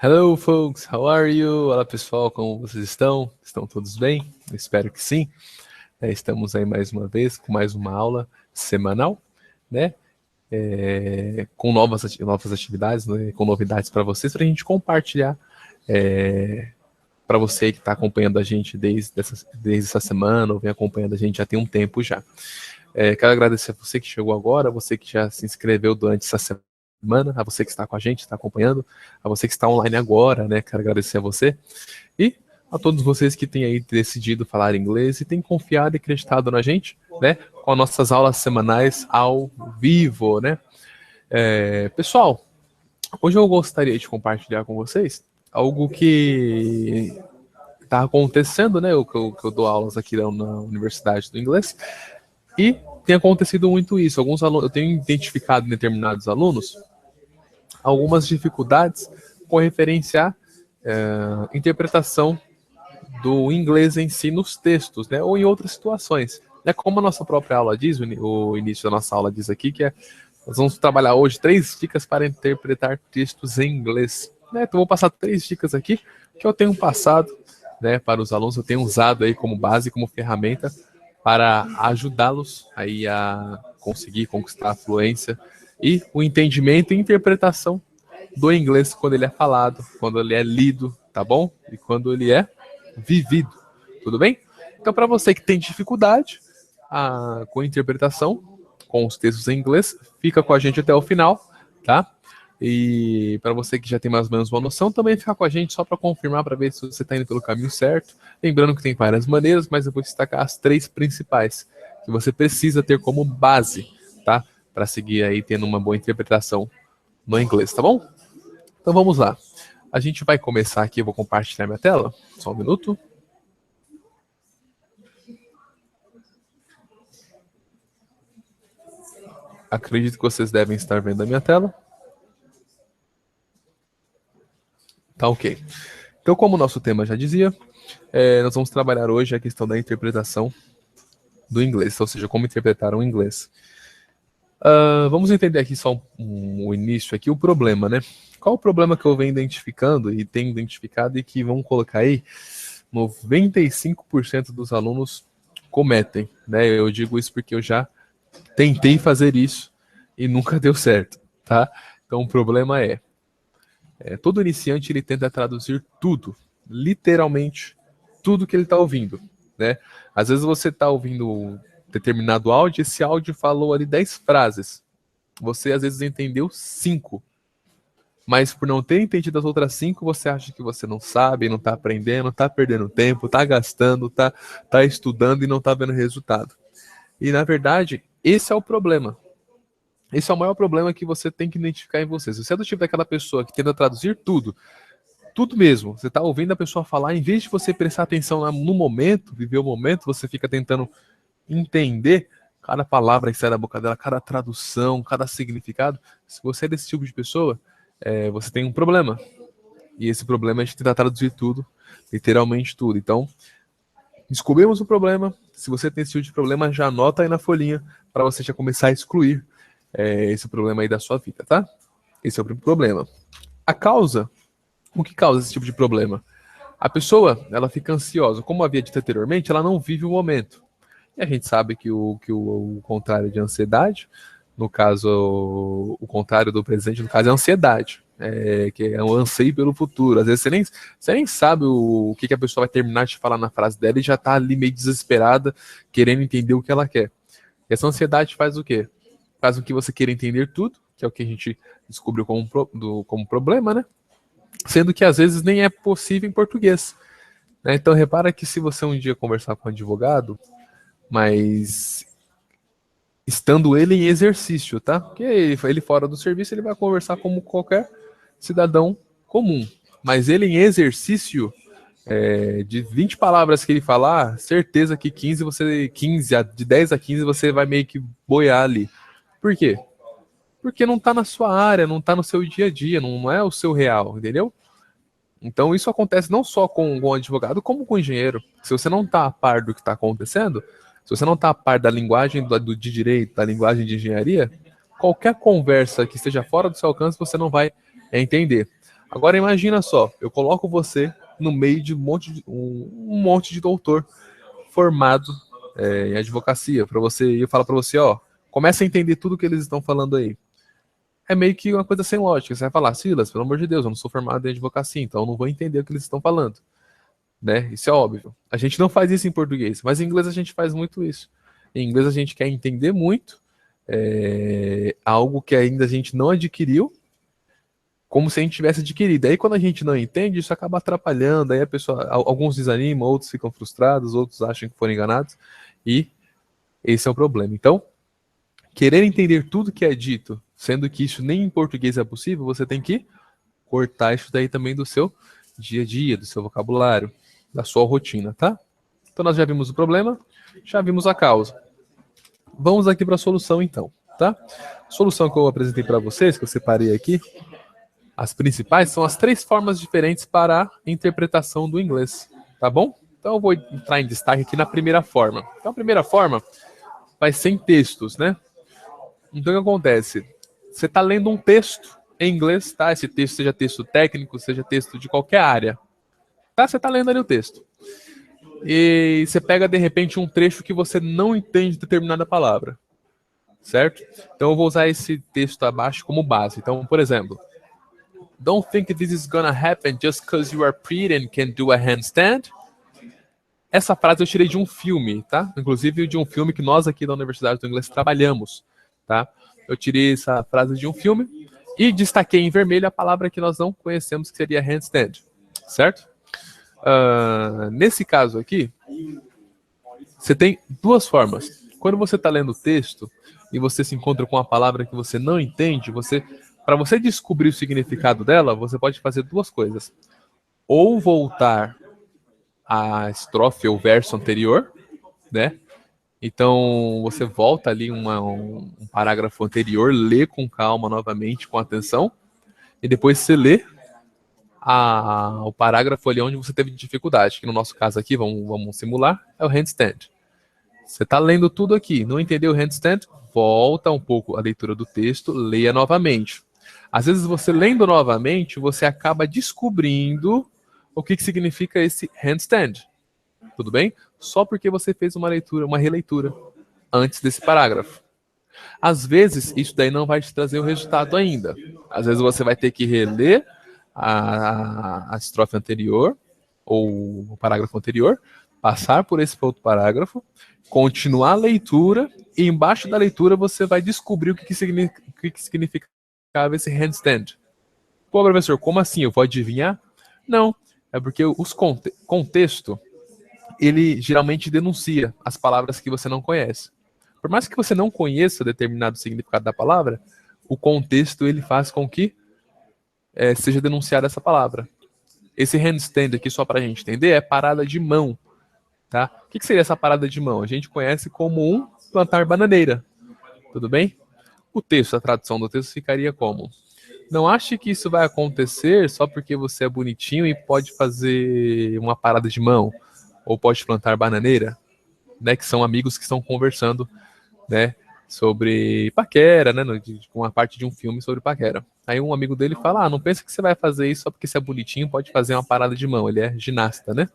Hello, folks. How are you? Olá, pessoal. Como vocês estão? Estão todos bem? Eu espero que sim. Estamos aí mais uma vez com mais uma aula semanal, né? Com novas atividades, né? Com novidades para vocês, para a gente compartilhar. Para você que está acompanhando a gente desde essa semana, ou vem acompanhando a gente já tem um tempo já. Quero agradecer a você que chegou agora, a você que já se inscreveu durante essa semana, a você que está com a gente, está acompanhando, a você que está online agora, né? Quero agradecer a você. E a todos vocês que têm aí decidido falar inglês e têm confiado e acreditado na gente, né? Com as nossas aulas semanais ao vivo, né? Pessoal, hoje eu gostaria de compartilhar com vocês algo que está acontecendo, né? Que eu dou aulas aqui na Universidade do Inglês. E tem acontecido muito isso. Alguns alunos, eu tenho identificado em determinados alunos algumas dificuldades com referenciar interpretação do inglês em si nos textos, né? Ou em outras situações. Como a nossa própria aula diz, o início da nossa aula diz aqui, que nós vamos trabalhar hoje 3 dicas para interpretar textos em inglês. Então vou passar 3 dicas aqui que eu tenho passado, né, para os alunos, eu tenho usado aí como base, como ferramenta para ajudá-los aí a conseguir conquistar a fluência e o entendimento e interpretação do inglês quando ele é falado, quando ele é lido, tá bom? E quando ele é vivido, tudo bem? Então, para você que tem dificuldade com a interpretação, com os textos em inglês, fica com a gente até o final, tá? E para você que já tem mais ou menos uma noção, também fica com a gente só para confirmar, para ver se você está indo pelo caminho certo. Lembrando que tem várias maneiras, mas eu vou destacar as 3 principais que você precisa ter como base, tá? Para seguir aí tendo uma boa interpretação no inglês, tá bom? Então vamos lá. A gente vai começar aqui, eu vou compartilhar minha tela, só um minuto. Acredito que vocês devem estar vendo a minha tela. Tá ok. Então, como o nosso tema já dizia, nós vamos trabalhar hoje a questão da interpretação do inglês, ou seja, como interpretar o inglês. Vamos entender aqui só o início aqui, o problema, né? Qual o problema que eu venho identificando e tenho identificado e que vamos colocar aí 95% dos alunos cometem, né? Eu digo isso porque eu já tentei fazer isso e nunca deu certo, tá? Então o problema todo iniciante ele tenta traduzir tudo, literalmente tudo que ele está ouvindo, né? Às vezes você está ouvindo um determinado áudio, esse áudio falou ali 10 frases, você às vezes entendeu 5, mas por não ter entendido as outras 5, você acha que você não sabe, não está aprendendo, está perdendo tempo, está gastando, tá estudando e não está vendo resultado. E na verdade, esse é o problema. Esse é o maior problema que você tem que identificar em você. Se você é do tipo daquela pessoa que tenta traduzir tudo mesmo, você está ouvindo a pessoa falar, em vez de você prestar atenção no momento, viver o momento, você fica tentando entender cada palavra que sai da boca dela, cada tradução, cada significado. Se você é desse tipo de pessoa, você tem um problema. E esse problema é de tentar traduzir tudo, literalmente tudo. Então, descobrimos o problema. Se você tem esse tipo de problema, já anota aí na folhinha para você já começar a excluir esse problema aí da sua vida, tá? Esse é o primeiro problema. O que causa esse tipo de problema? A pessoa, ela fica ansiosa. Como havia dito anteriormente, ela não vive o momento. E a gente sabe que o contrário de ansiedade, no caso, o contrário do presente, no caso, é a ansiedade. Que é um anseio pelo futuro. Às vezes você nem sabe o que a pessoa vai terminar de falar na frase dela e já tá ali meio desesperada, querendo entender o que ela quer. E essa ansiedade faz o quê? Faz com que você queira entender tudo, que é o que a gente descobriu como problema, né? Sendo que às vezes nem é possível em português. Né? Então repara que se você um dia conversar com um advogado, mas estando ele em exercício, tá? Porque ele fora do serviço, ele vai conversar como qualquer cidadão comum. Mas ele em exercício, de 20 palavras que ele falar, certeza que 15, de 10 a 15 você vai meio que boiar ali. Por quê? Porque não tá na sua área, não tá no seu dia a dia, não é o seu real, entendeu? Então isso acontece não só com o advogado, como com o engenheiro. Se você não está a par do que está acontecendo, se você não está a par da linguagem de direito, da linguagem de engenharia, qualquer conversa que esteja fora do seu alcance, você não vai entender. Agora imagina só, eu coloco você no meio de um monte de doutor formado em advocacia, para você, e eu falo para você, ó, começa a entender tudo que eles estão falando aí. É meio que uma coisa sem lógica. Você vai falar, Silas, pelo amor de Deus, eu não sou formado em advocacia, então eu não vou entender o que eles estão falando. Né? Isso é óbvio. A gente não faz isso em português, mas em inglês a gente faz muito isso. Em inglês a gente quer entender muito algo que ainda a gente não adquiriu, como se a gente tivesse adquirido. Aí quando a gente não entende, isso acaba atrapalhando, aí a pessoa, alguns desanimam, outros ficam frustrados, outros acham que foram enganados, e esse é o problema. Então, querer entender tudo que é dito, sendo que isso nem em português é possível, você tem que cortar isso daí também do seu dia a dia, do seu vocabulário, da sua rotina, tá? Então nós já vimos o problema, já vimos a causa. Vamos aqui para a solução então, tá? A solução que eu apresentei para vocês, que eu separei aqui, as principais são as 3 formas diferentes para a interpretação do inglês, tá bom? Então eu vou entrar em destaque aqui na primeira forma. Então a primeira forma vai ser em textos, né? Então o que acontece? Você está lendo um texto em inglês, tá? Esse texto seja texto técnico, seja texto de qualquer área, tá? Você está lendo ali o texto. E você pega, de repente, um trecho que você não entende determinada palavra, certo? Então eu vou usar esse texto abaixo como base. Então, por exemplo, Don't think this is gonna happen just because you are pretty and can do a handstand. Essa frase eu tirei de um filme, tá? Inclusive de um filme que nós aqui da Universidade do Inglês trabalhamos, tá? Eu tirei essa frase de um filme e destaquei em vermelho a palavra que nós não conhecemos, que seria handstand, certo? Nesse caso aqui, você tem 2 formas. Quando você está lendo o texto e você se encontra com uma palavra que você não entende, para você descobrir o significado dela, você pode fazer 2 coisas. Ou voltar à estrofe ou verso anterior, né? Então você volta ali um parágrafo anterior, lê com calma novamente, com atenção, e depois você lê o parágrafo ali onde você teve dificuldade, que no nosso caso aqui, vamos simular, é o handstand. Você está lendo tudo aqui, não entendeu o handstand? Volta um pouco a leitura do texto, leia novamente. Às vezes você lendo novamente, você acaba descobrindo o que significa esse handstand. Tudo bem? Só porque você fez uma leitura, uma releitura antes desse parágrafo. Às vezes, isso daí não vai te trazer o resultado ainda. Às vezes você vai ter que reler a estrofe anterior, ou o parágrafo anterior, passar por esse outro parágrafo, continuar a leitura, e embaixo da leitura você vai descobrir o que significava esse handstand. Pô, professor, como assim? Eu vou adivinhar? Não, é porque os contexto, ele geralmente denuncia as palavras que você não conhece. Por mais que você não conheça determinado significado da palavra, o contexto ele faz com que seja denunciada essa palavra. Esse handstand aqui, só para a gente entender, é parada de mão. Tá? O que seria essa parada de mão? A gente conhece como um plantar bananeira. Tudo bem? O texto, a tradução do texto ficaria como: não ache que isso vai acontecer só porque você é bonitinho e pode fazer uma parada de mão, ou pode plantar bananeira, né? Que são amigos que estão conversando, né? Sobre paquera, né? Uma parte de um filme sobre paquera. Aí um amigo dele fala: não pensa que você vai fazer isso só porque você é bonitinho, pode fazer uma parada de mão. Ele é ginasta, né?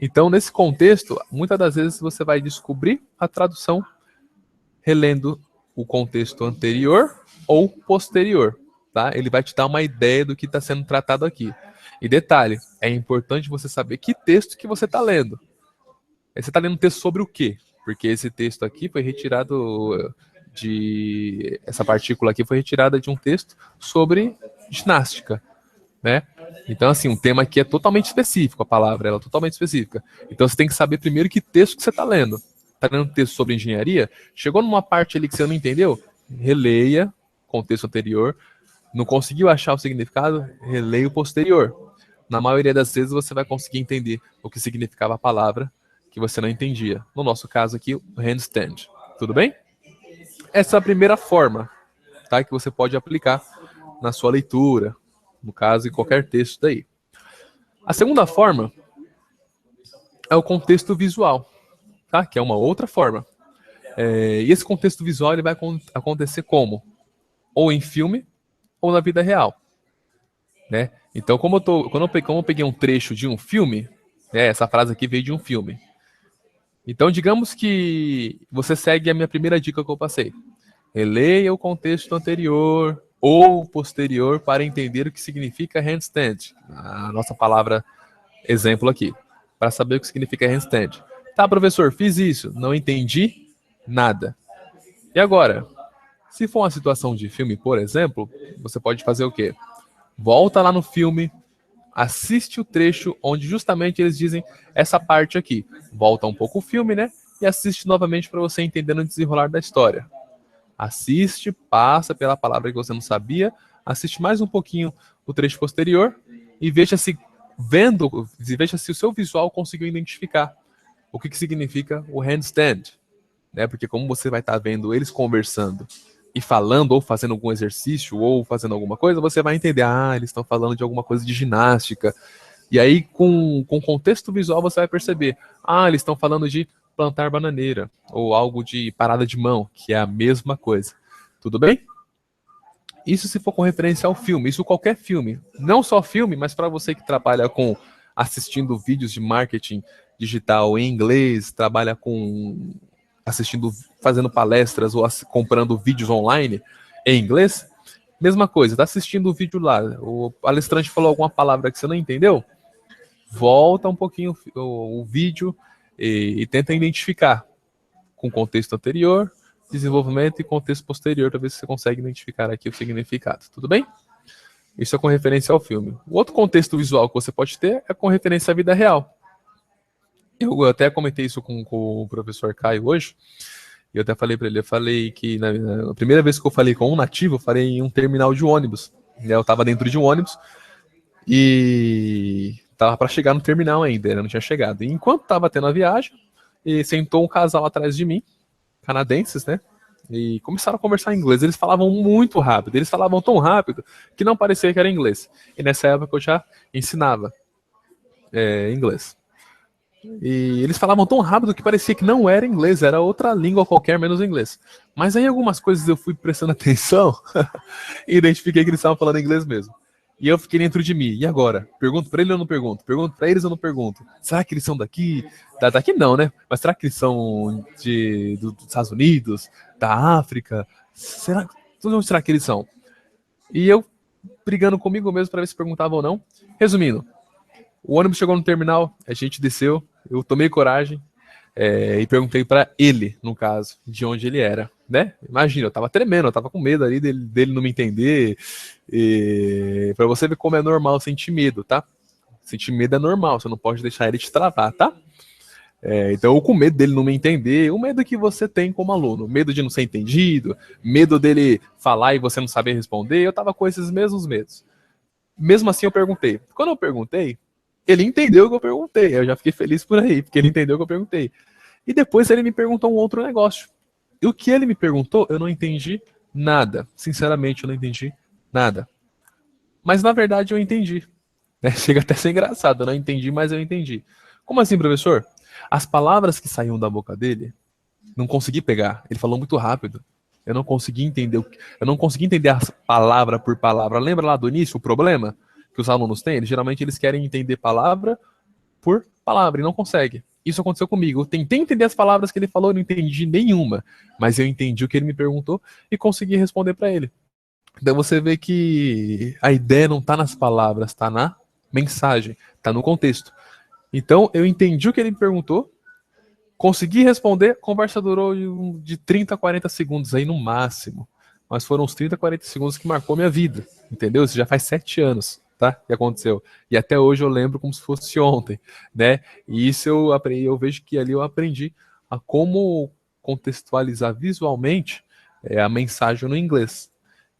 Então, nesse contexto, muitas das vezes você vai descobrir a tradução relendo o contexto anterior ou posterior, tá? Ele vai te dar uma ideia do que está sendo tratado aqui. E detalhe, é importante você saber que texto que você está lendo. Você está lendo um texto sobre o quê? Porque esse texto aqui foi retirado essa partícula aqui foi retirada de um texto sobre ginástica, né? Então, assim, um tema aqui é totalmente específico, a palavra ela é totalmente específica. Então, você tem que saber primeiro que texto que você está lendo. Está lendo um texto sobre engenharia? Chegou numa parte ali que você não entendeu? Releia contexto anterior. Não conseguiu achar o significado? Releia o posterior. Na maioria das vezes, você vai conseguir entender o que significava a palavra que você não entendia. No nosso caso aqui, o handstand. Tudo bem? Essa é a primeira forma, tá, que você pode aplicar na sua leitura, no caso, em qualquer texto daí. A segunda forma é o contexto visual, tá? Que é uma outra forma. E esse contexto visual ele vai acontecer como? Ou em filme, ou na vida real. né? Então, como eu peguei um trecho de um filme, né, essa frase aqui veio de um filme. Então, digamos que você segue a minha primeira dica que eu passei. Releia o contexto anterior ou posterior para entender o que significa handstand. A nossa palavra exemplo aqui. Para saber o que significa handstand. Tá, professor, fiz isso. Não entendi nada. E agora? Se for uma situação de filme, por exemplo, você pode fazer o quê? Volta lá no filme, assiste o trecho onde justamente eles dizem essa parte aqui. Volta um pouco o filme, né? E assiste novamente para você entender o desenrolar da história. Assiste, passa pela palavra que você não sabia, assiste mais um pouquinho o trecho posterior e veja se o seu visual conseguiu identificar o que significa o handstand, né? Porque como você vai estar vendo eles conversando e falando, ou fazendo algum exercício, ou fazendo alguma coisa, você vai entender, eles estão falando de alguma coisa de ginástica. E aí, com contexto visual, você vai perceber, eles estão falando de plantar bananeira, ou algo de parada de mão, que é a mesma coisa. Tudo bem? Isso se for com referência ao filme, isso qualquer filme. Não só filme, mas para você que trabalha com assistindo vídeos de marketing digital em inglês, trabalha com assistindo, fazendo palestras ou comprando vídeos online em inglês, mesma coisa, tá assistindo o vídeo lá, o palestrante falou alguma palavra que você não entendeu, volta um pouquinho o vídeo e tenta identificar com o contexto anterior, desenvolvimento e contexto posterior, para ver se você consegue identificar aqui o significado. Tudo bem? Isso é com referência ao filme. O outro contexto visual que você pode ter é com referência à vida real. Eu até comentei isso com o professor Caio hoje, e eu até falei para ele, eu falei que na primeira vez que eu falei com um nativo, eu falei em um terminal de ônibus. Eu estava dentro de um ônibus e tava para chegar no terminal ainda, eu não tinha chegado. E enquanto estava tendo a viagem, e sentou um casal atrás de mim, canadenses, né? E começaram a conversar em inglês. Eles falavam muito rápido, eles falavam tão rápido que não parecia que era inglês. E nessa época eu já ensinava inglês. E eles falavam tão rápido que parecia que não era inglês, era outra língua qualquer, menos inglês. Mas aí algumas coisas eu fui prestando atenção e identifiquei que eles estavam falando inglês mesmo. E eu fiquei dentro de mim. E agora? Pergunto pra ele ou não pergunto? Pergunto pra eles ou não pergunto? Será que eles são daqui? Daqui não, né? Mas será que eles são dos Estados Unidos? Da África? Será? De onde será que eles são? E eu brigando comigo mesmo para ver se perguntava ou não. Resumindo, o ônibus chegou no terminal, a gente desceu, eu tomei coragem e perguntei para ele, no caso, de onde ele era, né? Imagina, eu tava tremendo, eu tava com medo ali dele não me entender. E para você ver como é normal sentir medo, tá? Sentir medo é normal, você não pode deixar ele te travar, tá? Então, eu com medo dele não me entender, o medo que você tem como aluno, medo de não ser entendido, medo dele falar e você não saber responder, eu tava com esses mesmos medos. Mesmo assim, eu perguntei. Quando eu perguntei, ele entendeu o que eu perguntei. Eu já fiquei feliz por aí, porque ele entendeu o que eu perguntei. E depois ele me perguntou um outro negócio. E o que ele me perguntou, eu não entendi nada. Sinceramente, eu não entendi nada. Mas na verdade eu entendi. Chega até a ser engraçado. Eu não entendi, mas eu entendi. Como assim, professor? As palavras que saíam da boca dele, não consegui pegar. Ele falou muito rápido. Eu não consegui entender. Eu não consegui entender a palavra por palavra. Lembra lá do início o problema que os alunos têm? Geralmente eles querem entender palavra por palavra e não conseguem. Isso aconteceu comigo. Eu tentei entender as palavras que ele falou, não entendi nenhuma, mas eu entendi o que ele me perguntou e consegui responder para ele. Então você vê que a ideia não está nas palavras, está na mensagem, está no contexto. Então eu entendi o que ele me perguntou, consegui responder, a conversa durou de 30 a 40 segundos aí no máximo. Mas foram uns 30, 40 segundos que marcou minha vida, entendeu? Isso já faz 7 anos, tá? Que aconteceu. E até hoje eu lembro como se fosse ontem, né? E isso eu aprendi, eu vejo que ali eu aprendi a como contextualizar visualmente a mensagem no inglês,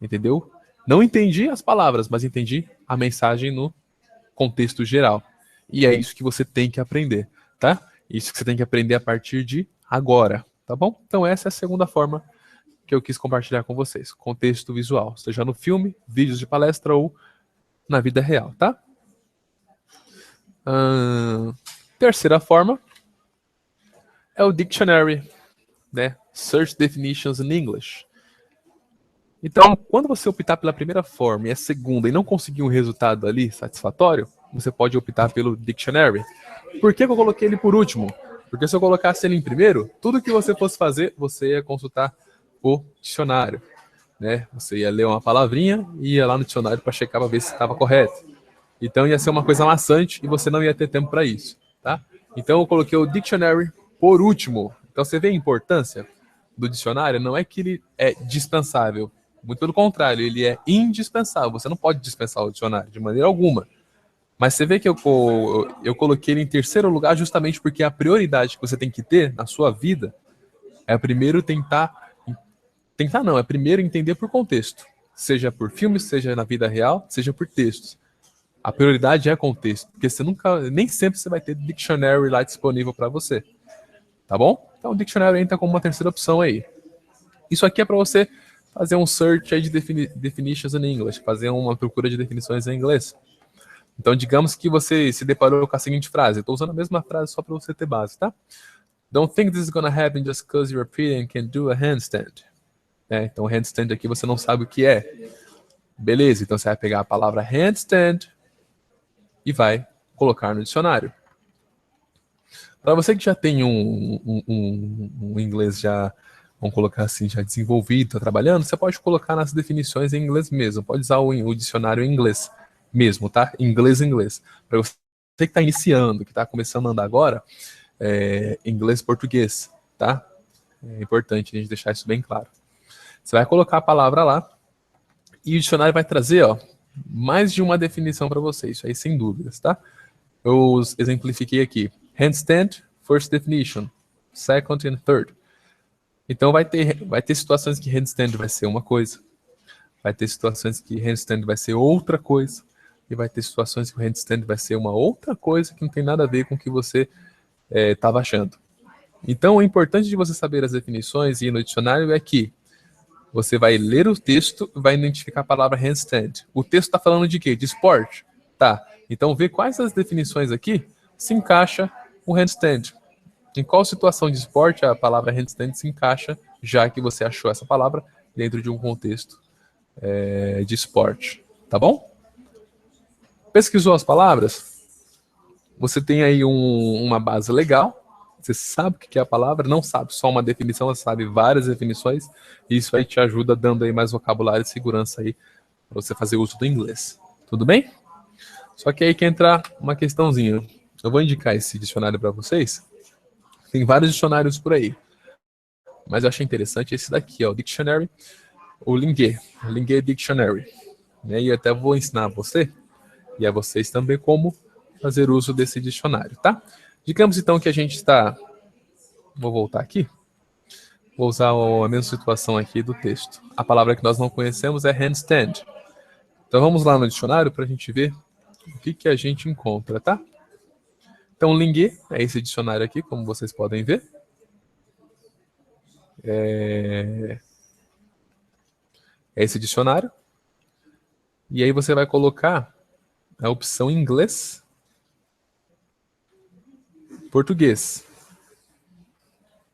entendeu? Não entendi as palavras, mas entendi a mensagem no contexto geral. E é isso que você tem que aprender, tá? Isso que você tem que aprender a partir de agora, tá bom? Então essa é a segunda forma que eu quis compartilhar com vocês. Contexto visual, seja no filme, vídeos de palestra ou na vida real, tá? Terceira forma é o dictionary, né? Search definitions in English. Então, quando você optar pela primeira forma e a segunda e não conseguir um resultado ali satisfatório, você pode optar pelo dictionary. Por que eu coloquei ele por último? Porque se eu colocasse ele em primeiro, tudo que você fosse fazer, você ia consultar o dicionário, né? Você ia ler uma palavrinha e ia lá no dicionário para checar para ver se estava correto. Então ia ser uma coisa maçante e você não ia ter tempo para isso, tá? Então eu coloquei o dictionary por último. Então você vê a importância do dicionário, não é que ele é dispensável, muito pelo contrário, ele é indispensável. Você não pode dispensar o dicionário de maneira alguma. Mas você vê que eu coloquei ele em terceiro lugar justamente porque a prioridade que você tem que ter na sua vida é primeiro tentar não, é primeiro entender por contexto, seja por filmes, seja na vida real, seja por textos. A prioridade é contexto, porque você nunca, nem sempre você vai ter dictionary lá disponível para você, tá bom? Então o dictionary entra como uma terceira opção aí. Isso aqui é para você fazer um search aí de definitions in English, fazer uma procura de definições em inglês. Então, digamos que você se deparou com a seguinte frase. Estou usando a mesma frase só para você ter base, tá? Don't think this is gonna happen just because you're pretty and can do a handstand. Então, handstand aqui você não sabe o que é. Beleza, então você vai pegar a palavra handstand e vai colocar no dicionário. Para você que já tem um inglês já, vamos colocar assim, já desenvolvido, está trabalhando, você pode colocar nas definições em inglês mesmo. Pode usar o dicionário em inglês mesmo, tá? Inglês. Para você que está iniciando, que está começando a andar agora, inglês-português, tá? É importante a gente deixar isso bem claro. Você vai colocar a palavra lá e o dicionário vai trazer, ó, mais de uma definição para você, isso aí sem dúvidas, tá? Eu exemplifiquei aqui. Handstand, first definition. Second and third. Então vai ter situações que handstand vai ser uma coisa. Vai ter situações que handstand vai ser outra coisa. E vai ter situações que o handstand vai ser uma outra coisa que não tem nada a ver com o que você estava achando. Então, o importante de você saber as definições e ir no dicionário é que você vai ler o texto e vai identificar a palavra handstand. O texto está falando de quê? De esporte? Tá. Então, vê quais as definições aqui se encaixa o handstand. Em qual situação de esporte a palavra handstand se encaixa, já que você achou essa palavra dentro de um contexto de esporte. Tá bom? Pesquisou as palavras? Você tem aí uma base legal. Você sabe o que é a palavra, não sabe só uma definição, você sabe várias definições, e isso aí te ajuda dando aí mais vocabulário e segurança aí para você fazer uso do inglês. Tudo bem? Só que aí que entra uma questãozinha. Eu vou indicar esse dicionário para vocês. Tem vários dicionários por aí, mas eu achei interessante esse daqui, ó, o Dictionary, o Linguet Dictionary. E aí eu até vou ensinar a você e a vocês também como fazer uso desse dicionário, tá? Digamos então que a gente está... Vou voltar aqui. Vou usar a mesma situação aqui do texto. A palavra que nós não conhecemos é handstand. Então vamos lá no dicionário para a gente ver o que a gente encontra, tá? Então, Linguet é esse dicionário aqui, como vocês podem ver. É esse dicionário. E aí você vai colocar a opção inglês, português.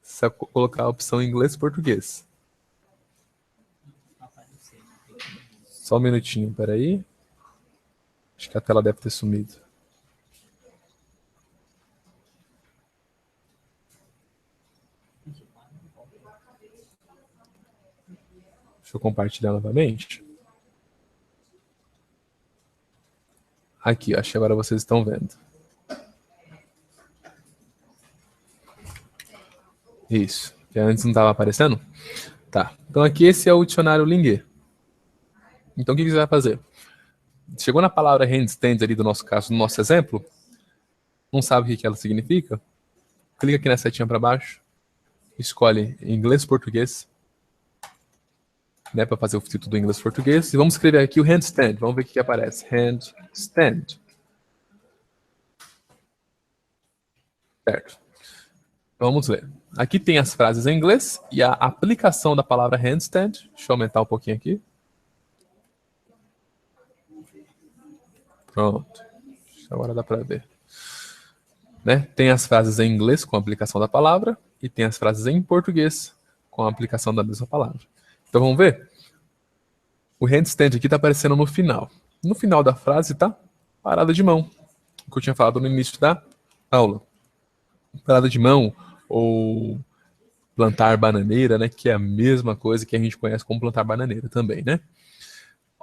Você vai colocar a opção inglês, português. Só um minutinho, peraí. Acho que a tela deve ter sumido. Deixa eu compartilhar novamente. Aqui, acho que agora vocês estão vendo. Isso. Que antes não estava aparecendo? Tá. Então aqui esse é o dicionário Linguet. Então o que você vai fazer? Chegou na palavra handstand ali do nosso caso, no nosso exemplo, não sabe o que ela significa? Clica aqui na setinha para baixo, escolhe inglês, português, né, para fazer o título do inglês, português, e vamos escrever aqui o handstand, vamos ver o que aparece. Handstand. Certo. Vamos ver. Aqui tem as frases em inglês e a aplicação da palavra handstand. Deixa eu aumentar um pouquinho aqui. Pronto. Agora dá para ver. Né? Tem as frases em inglês com a aplicação da palavra e tem as frases em português com a aplicação da mesma palavra. Então vamos ver? O handstand aqui está aparecendo no final. No final da frase tá parada de mão, o que eu tinha falado no início da aula. Parada de mão ou plantar bananeira, né? Que é a mesma coisa que a gente conhece como plantar bananeira também, né?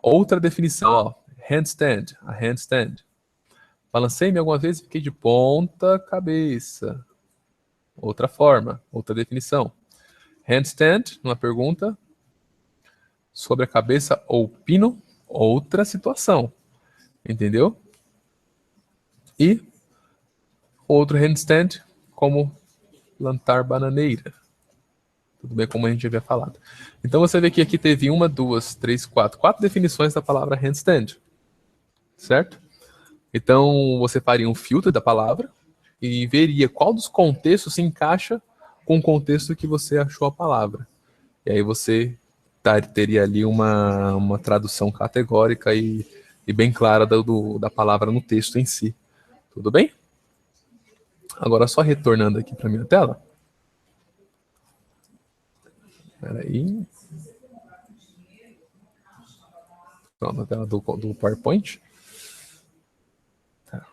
Outra definição, ó, handstand, a handstand. Balancei-me algumas vezes e fiquei de ponta cabeça. Outra forma, outra definição. Handstand, uma pergunta. Sobre a cabeça ou pino, outra situação. Entendeu? E outro handstand, como plantar bananeira. Tudo bem, como a gente havia falado. Então você vê que aqui teve uma, duas, três, quatro definições da palavra handstand. Certo? Então você faria um filtro da palavra e veria qual dos contextos se encaixa com o contexto que você achou a palavra. E aí você teria ali uma tradução categórica e bem clara da palavra no texto em si. Tudo bem? Agora só retornando aqui para minha tela. Espera aí. Pronto, a tela do PowerPoint. Tá.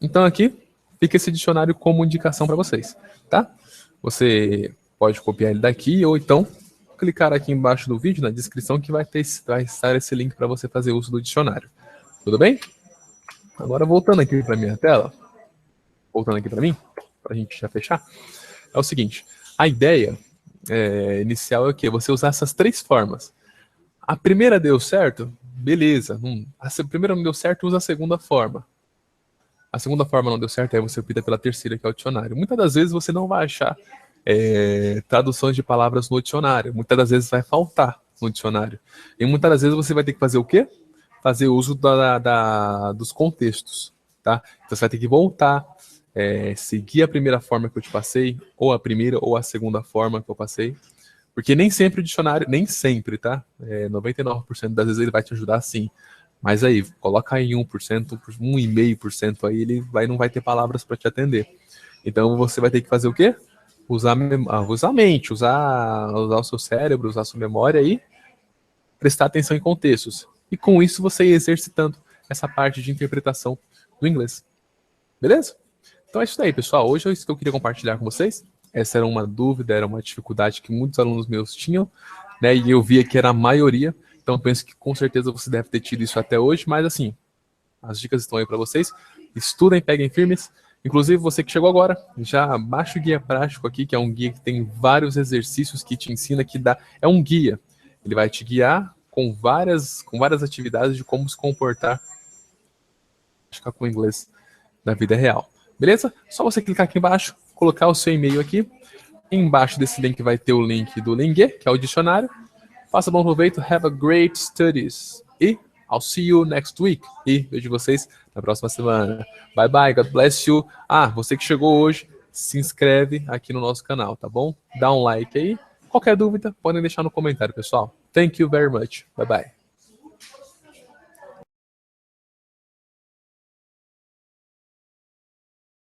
Então aqui fica esse dicionário como indicação para vocês, tá? Você pode copiar ele daqui ou então clicar aqui embaixo do vídeo, na descrição, que vai estar esse link para você fazer uso do dicionário. Tudo bem? Agora voltando aqui para minha tela, voltando aqui para mim, para a gente já fechar, é o seguinte, a ideia inicial é o quê? Você usar essas três formas. A primeira deu certo? Beleza. A primeira não deu certo, usa a segunda forma. A segunda forma não deu certo, aí você opta pela terceira, que é o dicionário. Muitas das vezes você não vai achar traduções de palavras no dicionário. Muitas das vezes vai faltar no dicionário. E muitas das vezes você vai ter que fazer o quê? Fazer uso dos contextos. Tá? Então você vai ter que voltar, seguir a primeira forma que eu te passei, ou a primeira ou a segunda forma que eu passei. Porque nem sempre o dicionário, nem sempre, tá? 99% das vezes ele vai te ajudar sim. Mas aí, coloca aí 1%, 1,5% aí, ele não vai ter palavras para te atender. Então você vai ter que fazer o quê? Usar a mente, usar o seu cérebro, usar a sua memória e prestar atenção em contextos. E com isso você ir exercitando essa parte de interpretação do inglês. Beleza? Então é isso aí, pessoal. Hoje é isso que eu queria compartilhar com vocês. Essa era uma dúvida, era uma dificuldade que muitos alunos meus tinham, né? E eu via que era a maioria. Então eu penso que com certeza você deve ter tido isso até hoje, mas assim, as dicas estão aí para vocês. Estudem, peguem firmes. Inclusive, você que chegou agora, já baixa o guia prático aqui, que é um guia que tem vários exercícios que te ensina, é um guia. Ele vai te guiar com várias atividades de como se comportar com o inglês na vida real. Beleza? Só você clicar aqui embaixo, colocar o seu e-mail aqui. Embaixo desse link vai ter o link do Lingue, que é o dicionário. Faça bom proveito, have a great studies. E I'll see you next week. E vejo vocês na próxima semana. Bye bye, God bless you. Você que chegou hoje, se inscreve aqui no nosso canal, tá bom? Dá um like aí. Qualquer dúvida, podem deixar no comentário, pessoal. Thank you very much. Bye bye.